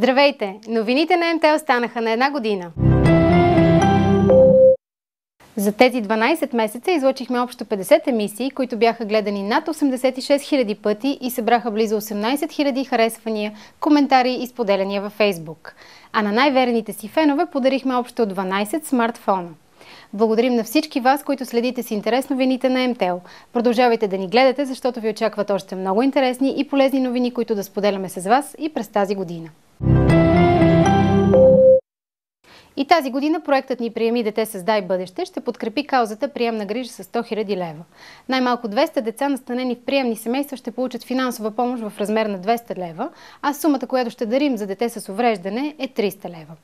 Здравейте! Новините на МТЛ станаха на една година. За тези 12 месеца излъчихме общо 50 емисии, които бяха гледани над 86 000 пъти и събраха близо 18 000 харесвания, коментари и споделяния във Фейсбук. А на най-верените си фенове подарихме общо 12 смартфона. Благодарим на всички вас, които следите с интерес новините на МТЛ. Продължавайте да ни гледате, защото ви очакват още много интересни и полезни новини, които да споделяме с вас и през тази година. И тази година проектът ни "Приеми дете, създай бъдеще" ще подкрепи каузата приемна грижа с 100 000 лева. Най-малко 200 деца, настанени в приемни семейства, ще получат финансова помощ в размер на 200 лева, а сумата, която ще дарим за дете с увреждане, е 300 лева.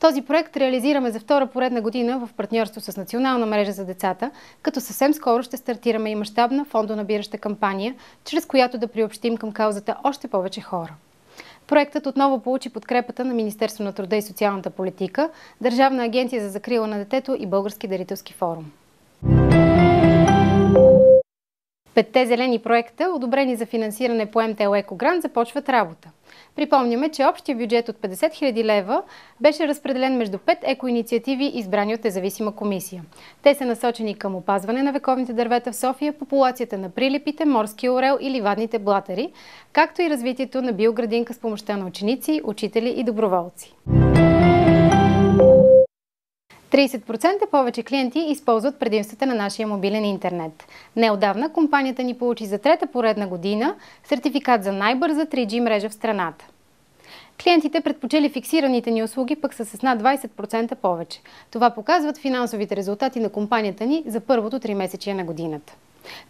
Този проект реализираме за втора поредна година в партньорство с Национална мрежа за децата, като съвсем скоро ще стартираме и мащабна фондонабираща кампания, чрез която да приобщим към каузата още повече хора. Проектът отново получи подкрепата на Министерство на труда и социалната политика, Държавна агенция за закрила на детето и Български дарителски форум. 5 зелени проекта, одобрени за финансиране по МТЛ Екогрант, започват работа. Припомняме, че общия бюджет от 50 000 лева беше разпределен между 5 екоинициативи, избрани от независима комисия. Те са насочени към опазване на вековните дървета в София, популацията на прилепите, морския орел и ливадните блатари, както и развитието на биоградинка с помощта на ученици, учители и доброволци. 30% повече клиенти използват предимствата на нашия мобилен интернет. Неотдавна компанията ни получи за трета поредна година сертификат за най-бърза 3G мрежа в страната. Клиентите, предпочели фиксираните ни услуги, пък са с над 20% повече. Това показват финансовите резултати на компанията ни за първото 3-месечие на годината.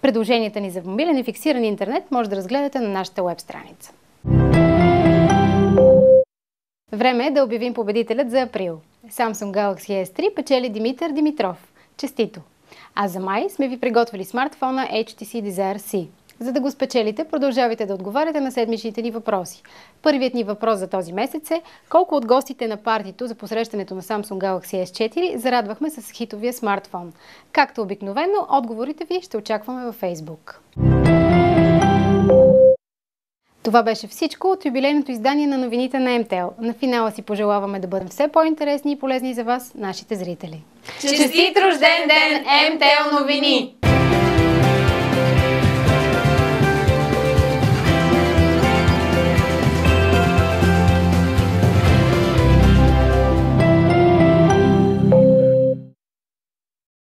Предложенията ни за мобилен и фиксиран интернет може да разгледате на нашата уеб страница. Време е да обявим победителят за април. Samsung Galaxy S3 печели Димитър Димитров. Честито! А за май сме ви приготвили смартфона HTC Desire C. За да го спечелите, продължавайте да отговаряте на седмичните ни въпроси. Първият ни въпрос за този месец е: колко от гостите на партито за посрещането на Samsung Galaxy S4 зарадвахме с хитовия смартфон? Както обикновено, отговорите ви ще очакваме във Facebook. Това беше всичко от юбилейното издание на новините на МТЛ. На финала си пожелаваме да бъдем все по-интересни и полезни за вас, нашите зрители. Честит рожден ден, МТЛ новини!